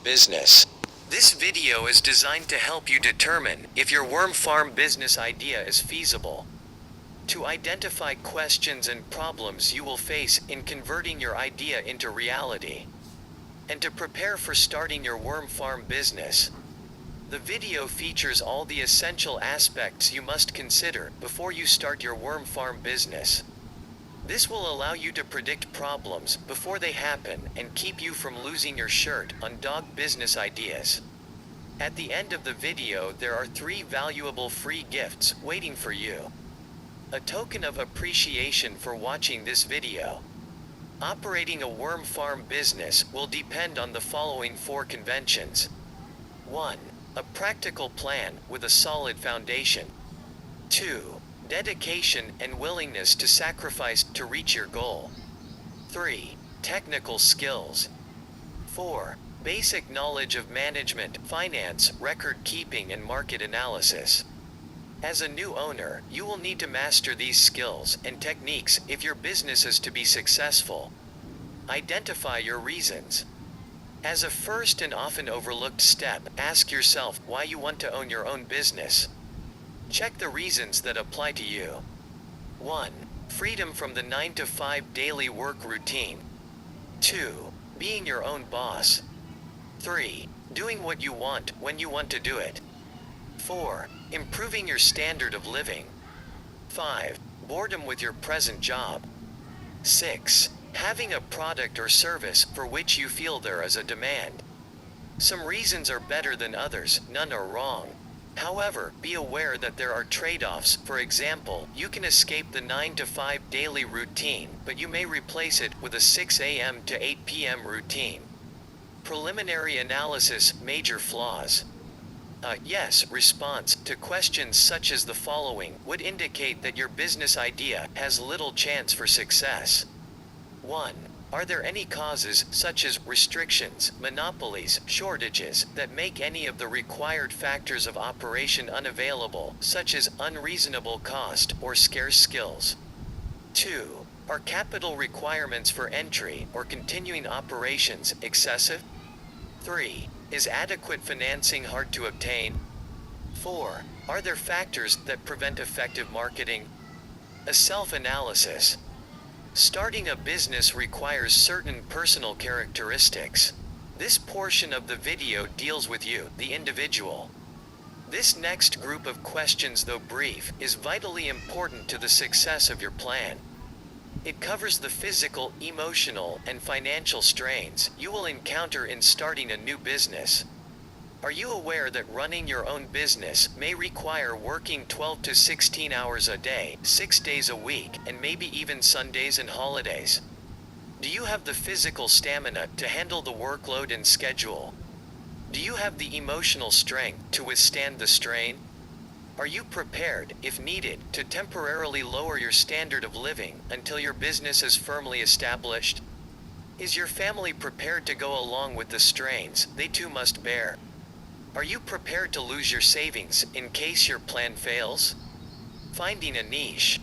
business. This video is designed to help you determine if your worm farm business idea is feasible. To identify questions and problems you will face in converting your idea into reality. And to prepare for starting your worm farm business. The video features all the essential aspects you must consider before you start your worm farm business. This will allow you to predict problems before they happen and keep you from losing your shirt on dog business ideas. At the end of the video, there are 3 valuable free gifts waiting for you. A token of appreciation for watching this video. Operating a worm farm business will depend on the following 4 conventions. 1. A practical plan with a solid foundation. 2. Dedication and willingness to sacrifice to reach your goal. 3. Technical skills. 4. Basic knowledge of management, finance, record keeping, and market analysis. As a new owner, you will need to master these skills and techniques if your business is to be successful. Identify your reasons. As a first and often overlooked step, ask yourself why you want to own your own business. Check the reasons that apply to you. 1. Freedom from the 9-to-5 daily work routine. 2. Being your own boss. 3. Doing what you want when you want to do it. 4. Improving your standard of living. 5. Boredom with your present job. 6. Having a product or service for which you feel there is a demand. Some reasons are better than others, none are wrong. However, be aware that there are trade-offs. For example, you can escape the 9-to-5 daily routine, but you may replace it with a 6 a.m. to 8 p.m. routine. Preliminary analysis, major flaws. Yes response to questions such as the following would indicate that your business idea has little chance for success. 1. Are there any causes, such as restrictions, monopolies, shortages, that make any of the required factors of operation unavailable, such as unreasonable cost or scarce skills? 2. Are capital requirements for entry or continuing operations excessive? 3. Is adequate financing hard to obtain? 4. Are there factors that prevent effective marketing? A self-analysis. Starting a business requires certain personal characteristics. This portion of the video deals with you, the individual. This next group of questions, though brief, is vitally important to the success of your plan. It covers the physical, emotional, and financial strains you will encounter in starting a new business. Are you aware that running your own business may require working 12 to 16 hours a day, 6 days a week, and maybe even Sundays and holidays? Do you have the physical stamina to handle the workload and schedule? Do you have the emotional strength to withstand the strain? Are you prepared, if needed, to temporarily lower your standard of living until your business is firmly established? Is your family prepared to go along with the strains they too must bear? Are you prepared to lose your savings in case your plan fails? Finding a niche.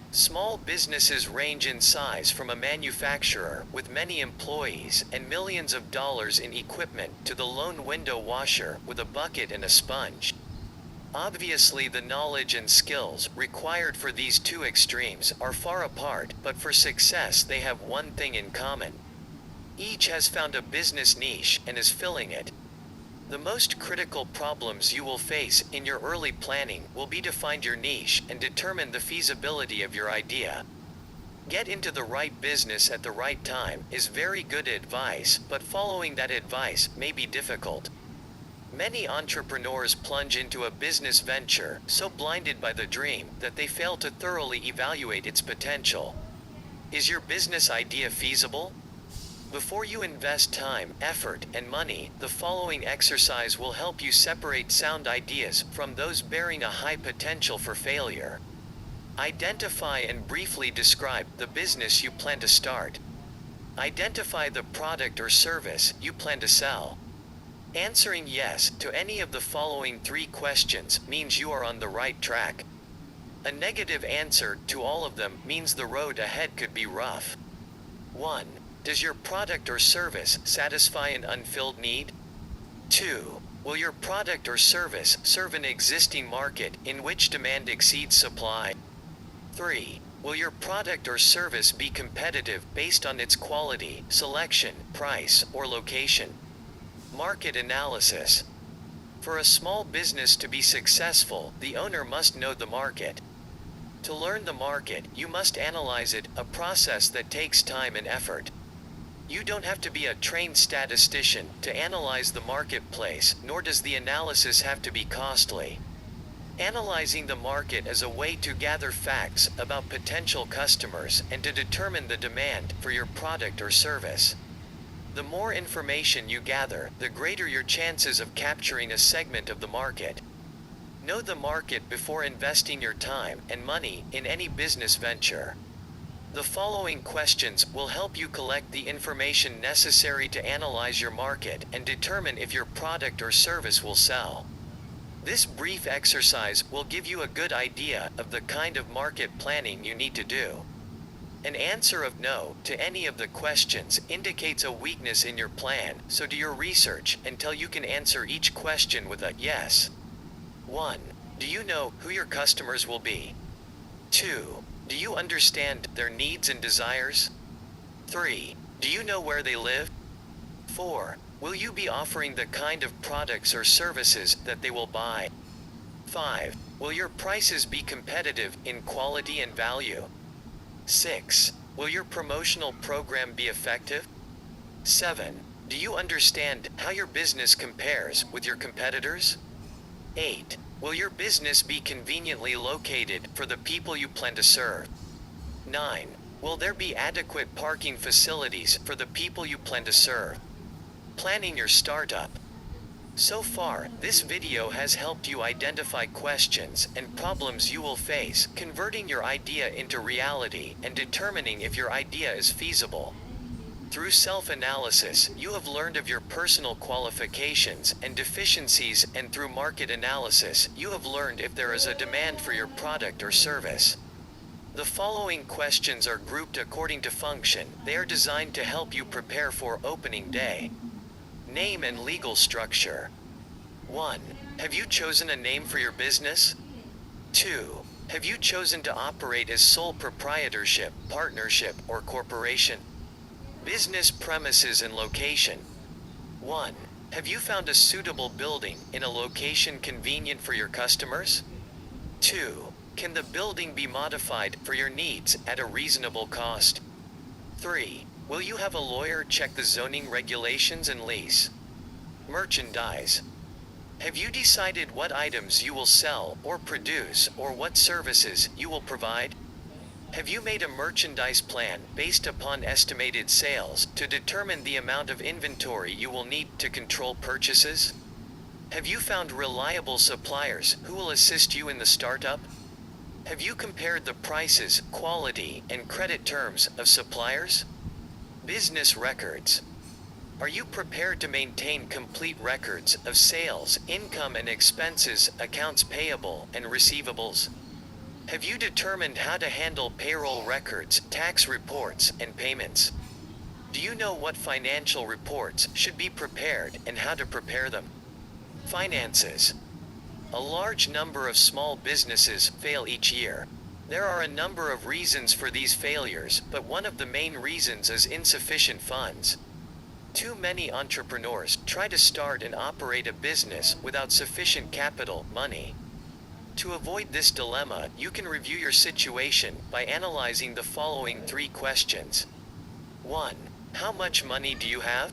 Small businesses range in size from a manufacturer with many employees and millions of dollars in equipment to the lone window washer with a bucket and a sponge. Obviously, the knowledge and skills required for these 2 extremes are far apart, but for success they have one thing in common. Each has found a business niche and is filling it. The most critical problems you will face in your early planning will be to find your niche and determine the feasibility of your idea. Get into the right business at the right time is very good advice, but following that advice may be difficult. Many entrepreneurs plunge into a business venture so blinded by the dream that they fail to thoroughly evaluate its potential. Is your business idea feasible? Before you invest time, effort, and money, the following exercise will help you separate sound ideas from those bearing a high potential for failure. Identify and briefly describe the business you plan to start. Identify the product or service you plan to sell. Answering yes to any of the following 3 questions means you are on the right track. A negative answer to all of them means the road ahead could be rough. 1. Does your product or service satisfy an unfilled need? 2. Will your product or service serve an existing market in which demand exceeds supply? 3. Will your product or service be competitive based on its quality, selection, price, or location? Market analysis. For a small business to be successful, the owner must know the market. To learn the market, you must analyze it, a process that takes time and effort. You don't have to be a trained statistician to analyze the marketplace, nor does the analysis have to be costly. Analyzing the market is a way to gather facts about potential customers and to determine the demand for your product or service. The more information you gather, the greater your chances of capturing a segment of the market. Know the market before investing your time and money in any business venture. The following questions will help you collect the information necessary to analyze your market and determine if your product or service will sell. This brief exercise will give you a good idea of the kind of market planning you need to do. An answer of no to any of the questions indicates a weakness in your plan, so do your research until you can answer each question with a yes. 1. Do you know who your customers will be? 2. Do you understand their needs and desires? 3. Do you know where they live? 4. Will you be offering the kind of products or services that they will buy? 5. Will your prices be competitive in quality and value? 6. Will your promotional program be effective? 7. Do you understand how your business compares with your competitors? 8. Will your business be conveniently located for the people you plan to serve? 9. Will there be adequate parking facilities for the people you plan to serve? Planning your startup. So far, this video has helped you identify questions and problems you will face, converting your idea into reality and determining if your idea is feasible. Through self-analysis, you have learned of your personal qualifications and deficiencies, and through market analysis, you have learned if there is a demand for your product or service. The following questions are grouped according to function. They are designed to help you prepare for opening day. Name and legal structure. 1. Have you chosen a name for your business? 2. Have you chosen to operate as sole proprietorship, partnership, or corporation? Business premises and location. 1. Have you found a suitable building in a location convenient for your customers? 2. Can the building be modified for your needs at a reasonable cost? 3. Will you have a lawyer check the zoning regulations and lease? Merchandise. Have you decided what items you will sell or produce, or what services you will provide? Have you made a merchandise plan based upon estimated sales to determine the amount of inventory you will need to control purchases? Have you found reliable suppliers who will assist you in the startup? Have you compared the prices, quality, and credit terms of suppliers? Business records. Are you prepared to maintain complete records of sales, income and expenses, accounts payable, and receivables? Have you determined how to handle payroll records, tax reports, and payments? Do you know what financial reports should be prepared and how to prepare them? Finances. A large number of small businesses fail each year. There are a number of reasons for these failures, but one of the main reasons is insufficient funds. Too many entrepreneurs try to start and operate a business without sufficient capital, money. To avoid this dilemma, you can review your situation by analyzing the following 3 questions. 1. How much money do you have?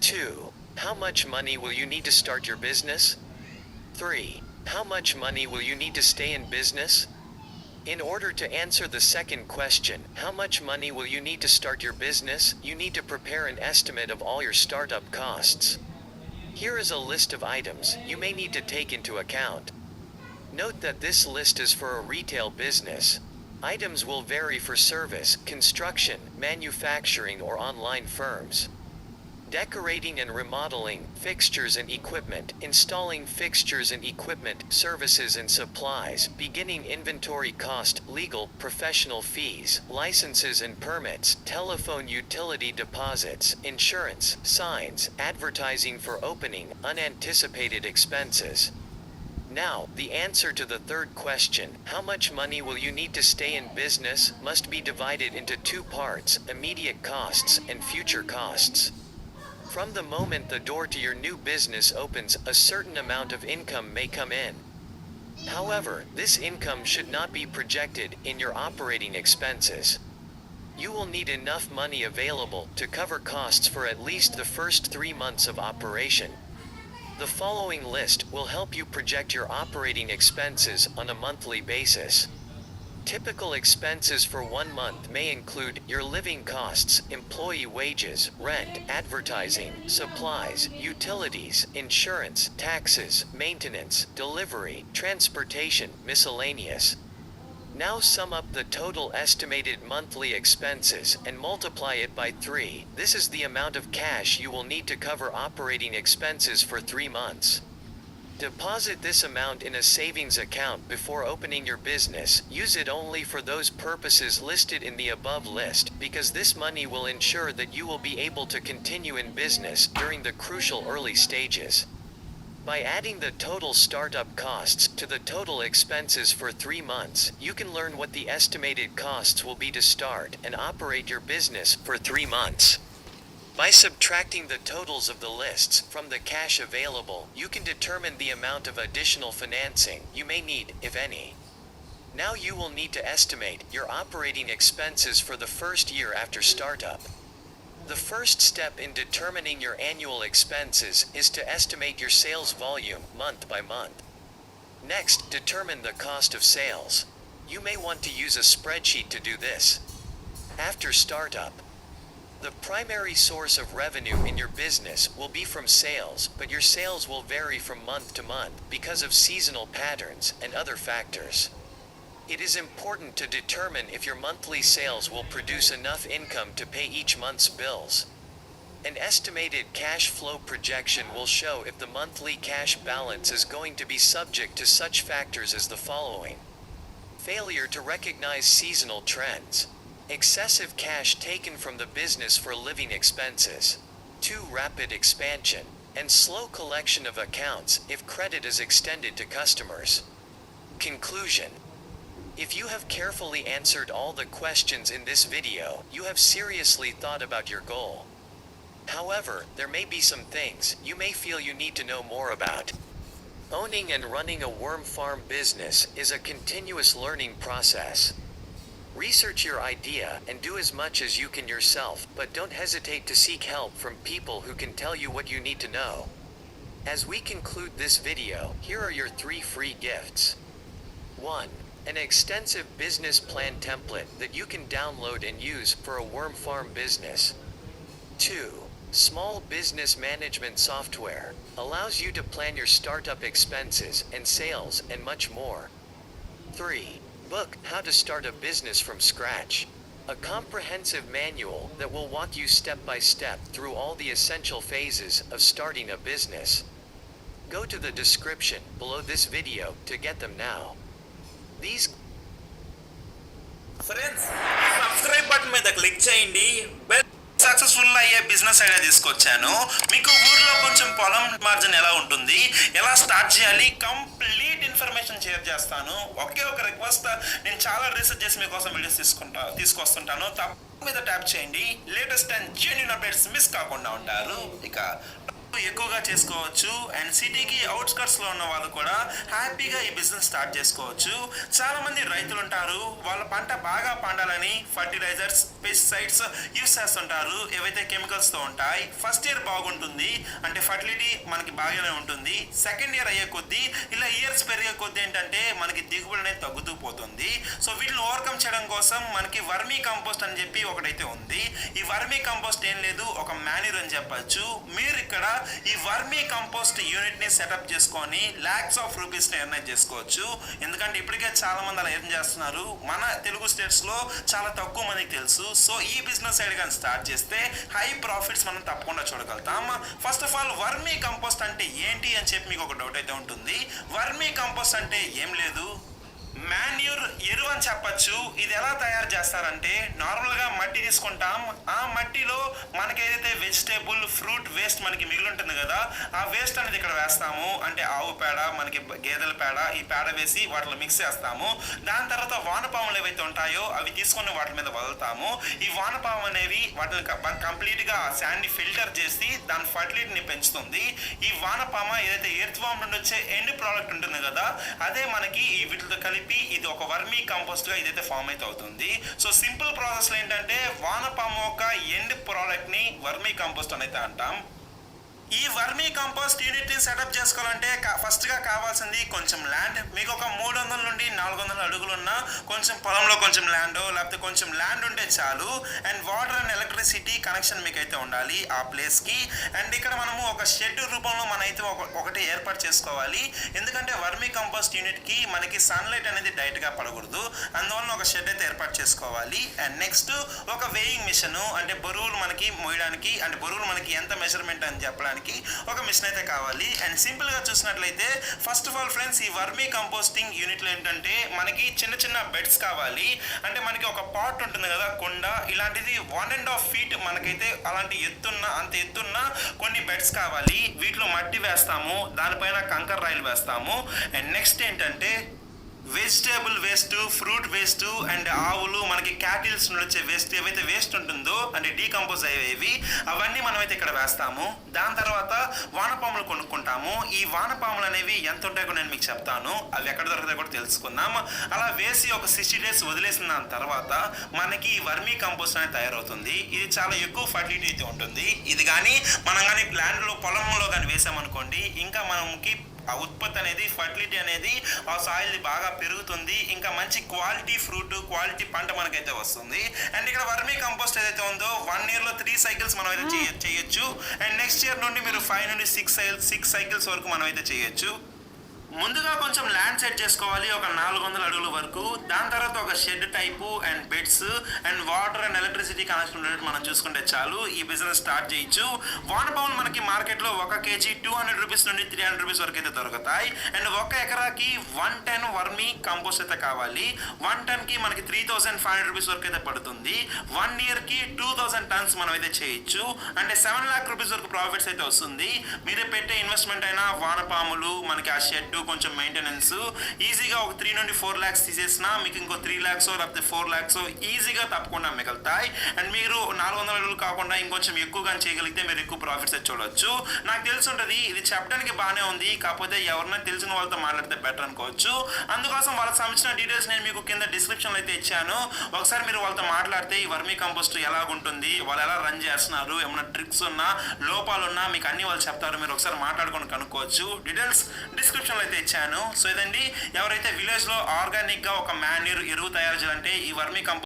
2. How much money will you need to start your business? 3. How much money will you need to stay in business? In order to answer the second question, how much money will you need to start your business, you need to prepare an estimate of all your startup costs. Here is a list of items you may need to take into account. Note that this list is for a retail business. Items will vary for service, construction, manufacturing, or online firms. decorating and remodeling, fixtures and equipment, installing fixtures and equipment, services and supplies, beginning inventory cost, legal, professional fees, licenses and permits, telephone utility deposits, insurance, signs, advertising for opening, unanticipated expenses. Now, the answer to the third question, how much money will you need to stay in business, must be divided into two parts, immediate costs and future costs. From the moment the door to your new business opens, a certain amount of income may come in. However, this income should not be projected in your operating expenses. You will need enough money available to cover costs for at least the first 3 months of operation. The following list will help you project your operating expenses on a monthly basis. Typical expenses for 1 month may include your living costs, employee wages, rent, advertising, supplies, utilities, insurance, taxes, maintenance, delivery, transportation, miscellaneous. Now sum up the total estimated monthly expenses and multiply it by 3. This is the amount of cash you will need to cover operating expenses for 3 months. Deposit this amount in a savings account before opening your business. Use it only for those purposes listed in the above list, because this money will ensure that you will be able to continue in business during the crucial early stages. By adding the total startup costs to the total expenses for 3 months, you can learn what the estimated costs will be to start and operate your business for 3 months. By subtracting the totals of the lists from the cash available, you can determine the amount of additional financing you may need, if any. Now you will need to estimate your operating expenses for the first year after startup. The first step in determining your annual expenses is to estimate your sales volume month by month. Next, determine the cost of sales. You may want to use a spreadsheet to do this. After startup, the primary source of revenue in your business will be from sales, but your sales will vary from month to month because of seasonal patterns and other factors. It is important to determine if your monthly sales will produce enough income to pay each month's bills. An estimated cash flow projection will show if the monthly cash balance is going to be subject to such factors as the following: failure to recognize seasonal trends, excessive cash taken from the business for living expenses, too rapid expansion, and slow collection of accounts if credit is extended to customers. Conclusion: if you have carefully answered all the questions in this video, you have seriously thought about your goal. However, there may be some things you may feel you need to know more about. Owning and running a worm farm business is a continuous learning process. Research your idea and do as much as you can yourself, but don't hesitate to seek help from people who can tell you what you need to know. As we conclude this video, here are your 3 free gifts. 1. An extensive business plan template that you can download and use for a worm farm business. 2. Small business management software allows you to plan your startup expenses and sales and much more. 3. Book How to Start a Business from Scratch, a comprehensive manual that will walk you step by step through all the essential phases of starting a business. Go to the description below this video to get them now. These friends subscribe button మీద click చేయండి. Bell successful అయ్యే business idea తీసుకొచ్చాను. మీకు ఊర్లో కొంచెం పొలం margin ఎలా ఉంటుంది, ఎలా స్టార్ట్ చేయాలి, కంప్లీట్ ఇన్ఫర్మేషన్ షేర్ చేస్తాను. ఒకే ఒక రిక్వెస్ట్, నేను చాలా రీసెర్చ్ చేసి మీకోసం వీడియోస్ తీసుకొస్తుంటాను. తప్ప మీద ట్యాప్ చేయండి. Latest and genuine updates miss కాకుండా ఉంటారు. ఇక ఎక్కువగా చేసుకోవచ్చు. అండ్ సిటీకి అవుట్స్కట్స్ లో ఉన్న వాళ్ళు కూడా హ్యాపీగా ఈ బిజినెస్ స్టార్ట్ చేసుకోవచ్చు. చాలా మంది రైతులు ఉంటారు, వాళ్ళ పంట బాగా పండాలని ఫర్టిలైజర్స్, పెస్టిసైడ్స్ యూస్ చేస్తుంటారు, ఏవైతే కెమికల్స్ తో ఉంటాయి. ఫస్ట్ ఇయర్ బాగుంటుంది, అంటే ఫర్టిలిటీ మనకి బాగానే ఉంటుంది. సెకండ్ ఇయర్ అయ్యే కొద్దీ, ఇలా ఇయర్స్ పెరిగే కొద్దీ ఏంటంటే మనకి దిగుబడి అనేది తగ్గుతూ పోతుంది. సో వీటిని ఓవర్కమ్ చేయడం కోసం మనకి వర్మీ కంపోస్ట్ అని చెప్పి ఒకటైతే ఉంది. ఈ వర్మీ కంపోస్ట్ ఏం లేదు, ఒక మాన్యూర్ అని చెప్పచ్చు. మీరు ఇక్కడ ఈ వర్మీ కంపోస్ట్ యూనిట్ని సెటప్ చేసుకొని ల్యాక్స్ ఆఫ్ రూపీస్ని ఎర్న్ చేసుకోవచ్చు. ఎందుకంటే ఇప్పటికే చాలా మంది అలా ఎర్న్ చేస్తున్నారు. మన తెలుగు స్టేట్స్లో చాలా తక్కువ మందికి తెలుసు. సో ఈ బిజినెస్ సైడ్ కానీ స్టార్ట్ చేస్తే హై ప్రాఫిట్స్ మనం తప్పకుండా చూడగలుగుతాం. First of all vermicompost అంటే ఏంటి అని చెప్పి మీకు ఒక డౌట్ అయితే ఉంటుంది. వర్మీ కంపోస్ట్ అంటే ఏం లేదు, మాన్యూర్ ఎరువు అని చెప్పచ్చు. ఇది ఎలా తయారు చేస్తారంటే నార్మల్గా మట్టి తీసుకుంటాం. ఆ మట్టిలో మనకి ఏదైతే వెజిటేబుల్ ఫ్రూట్ వేస్ట్ మనకి మిగిలి ఉంటుంది కదా, ఆ వేస్ట్ అనేది ఇక్కడ వేస్తాము. అంటే ఆవు పేడ, మనకి గేదెల పేడ, ఈ పేడ వేసి వాటిలో మిక్స్ చేస్తాము. దాని తర్వాత వానపాములు ఏవైతే ఉంటాయో అవి తీసుకొని వాటి మీద వదులుతాము. ఈ వానపాము అనేవి వాటిని కంప్లీట్గా శాండ్ని ఫిల్టర్ చేసి దాని ఫర్టిలిటీని పెంచుతుంది. ఈ వానపామ ఏదైతే ఎర్త్ వామ్ నుండి వచ్చే ఎండ్ ప్రోడక్ట్ ఉంటుంది కదా, అదే మనకి ఈ వీటితో కలిపి ఇది ఒక వర్మీ కంపోస్ట్ గా ఇదైతే ఫామ్ అయితే అవుతుంది. సో సింపుల్ ప్రాసెస్ ఏంటంటే వానపాము యొక్క ఎండ్ ప్రోడక్ట్ ని వర్మీ కంపోస్ట్ అని అయితే అంటాం. ఈ వర్మీ కంపోస్ట్ యూనిట్ని సెటప్ చేసుకోవాలంటే ఫస్ట్గా కావాల్సింది కొంచెం ల్యాండ్. మీకు ఒక 300 నుండి 400 అడుగులున్న కొంచెం పొలంలో కొంచెం ల్యాండ్, లేకపోతే కొంచెం ల్యాండ్ ఉంటే చాలు. And water and electricity connection మీకు అయితే ఉండాలి ఆ ప్లేస్కి. అండ్ ఇక్కడ మనము ఒక షెడ్ రూపంలో మనమైతే ఒకటి ఏర్పాటు చేసుకోవాలి. ఎందుకంటే వర్మీ కంపోస్ట్ యూనిట్కి మనకి సన్లైట్ అనేది డైరెక్ట్గా పడకూడదు. అందువల్ల ఒక షెడ్ అయితే ఏర్పాటు చేసుకోవాలి. అండ్ నెక్స్ట్ ఒక వేయింగ్ మిషన్, అంటే బరువులు మనకి మోయడానికి, అంటే బరువులు మనకి ఎంత మెజర్మెంట్ అని చెప్పడానికి ఒక మిషన్ అయితే కావాలి. అండ్ సింపుల్ గా చూసినట్లయితే ఫస్ట్ ఆఫ్ ఆల్ ఫ్రెండ్స్, ఈ వర్మీ కంపోస్టింగ్ యూనిట్లో ఏంటంటే మనకి చిన్న చిన్న బెడ్స్ కావాలి. అంటే మనకి ఒక పాట్ ఉంటుంది కదా, కుండ, ఇలాంటిది 1.5 feet మనకైతే అలాంటి అంత ఎత్తున్న కొన్ని బెడ్స్ కావాలి. వీటిలో మట్టి వేస్తాము, దానిపైన కంకర రాయిలు వేస్తాము. అండ్ నెక్స్ట్ ఏంటంటే vegetable waste, fruit waste, and ఆవులు మనకి క్యాటిల్స్ నుండి వచ్చే వేస్ట్ ఏవైతే వేస్ట్ ఉంటుందో, అంటే డీకంపోజ్ అయ్యేవి, అవన్నీ మనమైతే ఇక్కడ వేస్తాము. దాని తర్వాత వానపాములు కొనుక్కుంటాము. ఈ వానపాములు అనేవి ఎంత ఉంటాయో నేను మీకు చెప్తాను, అవి ఎక్కడ దొరుకుతాయో కూడా తెలుసుకుందాం. అలా వేసి ఒక 60 days వదిలేసిన దాని తర్వాత మనకి ఈ వర్మీ కంపోస్ట్ అనేది తయారవుతుంది. ఇది చాలా ఎక్కువ ఫర్టిలిటీ అయితే ఉంటుంది. ఇది కానీ మనం కానీ ల్యాండ్లో పొలంలో కానీ వేసామనుకోండి, ఇంకా మనకి ఆ ఉత్పత్తి అనేది, ఫర్టిలిటీ అనేది ఆ సాయిల్ బాగా పెరుగుతుంది. ఇంకా మంచి క్వాలిటీ ఫ్రూట్, క్వాలిటీ పంట మనకైతే వస్తుంది. అండ్ ఇక్కడ వర్మీ కంపోస్ట్ ఏదైతే ఉందో 1 yearలో 3 cycles మనం అయితే చేయొచ్చు. అండ్ నెక్స్ట్ ఇయర్ నుండి మీరు 5 నుండి 6 cycles వరకు మనం అయితే చేయొచ్చు. ముందుగా కొంచెం ల్యాండ్ సెట్ చేసుకోవాలి, ఒక 400 అడుగుల వరకు. దాని తర్వాత ఒక shed type and beds and water and electricity connection ఉండేటట్టు మనం చూసుకుంటే చాలు, ఈ బిజినెస్ స్టార్ట్ చేయొచ్చు. వానపాములు మనకి మార్కెట్లో 1 kg 200 రూపీస్ నుండి 300 రూపీస్ వరకు అయితే దొరుకుతాయి. అండ్ 1 ఎకరాకి 1 ton వర్మీ కంపోస్ట్ అయితే కావాలి. 1 tonకి మనకి 3500 రూపీస్ వరకు అయితే పడుతుంది. 1 yearకి 2000 tons మనం అయితే చేయొచ్చు. అంటే 7 lakh రూపీస్ వరకు ప్రాఫిట్స్ అయితే వస్తుంది. మీరే పెట్టే ఇన్వెస్ట్మెంట్ అయినా, వానపాములు, మనకి ఆ షెడ్, కొంచెం మెయింటెనెన్స్, ఈజీగా ఒక 3 నుండి 4 lakhs తీసేసినా మీకు ఇంకో 3 lakhs లేకపోతే 4 lakhs ఈజీగా తప్పకుండా మిగులుతాయి. అండ్ మీరు 400 అడుగులు కాకుండా ఇంకొంచెం ఎక్కువగా చేయగలిగితే మీరు ఎక్కువ ప్రాఫిట్స్ అయితే చూడవచ్చు. నాకు తెలిసి ఉంటుంది, ఇది చెప్పడానికి బాగానే ఉంది, కాకపోతే ఎవరైనా తెలిసిన వాళ్ళతో మాట్లాడితే బెటర్ అనుకోవచ్చు. అందుకోసం వాళ్ళకి సంబంధించిన డీటెయిల్స్ నేను మీకు కింద డిస్క్రిప్షన్లో అయితే ఇచ్చాను. ఒకసారి మీరు వాళ్ళతో మాట్లాడితే ఈ వర్మీ కంపోస్ట్ ఎలాగుంటుంది, వాళ్ళు ఎలా రన్ చేస్తున్నారు, ఏమైనా ట్రిక్స్ ఉన్నా, లోపాలు ఉన్నా మీకు అన్ని వాళ్ళు చెప్తారు. మీరు ఒకసారి మాట్లాడుకొని కనుక్కోవచ్చు. డీటెయిల్స్ డిస్క్రిప్షన్లో అయితే ఇచ్చాను. సో ఇదండి, ఎవరైతే విలేజ్ లో ఆర్గానిక్ గా ఒక మాన్యూర్ ఎరువు తయారు చేయాలంటే ఈ వర్మీ కంపోస్ట్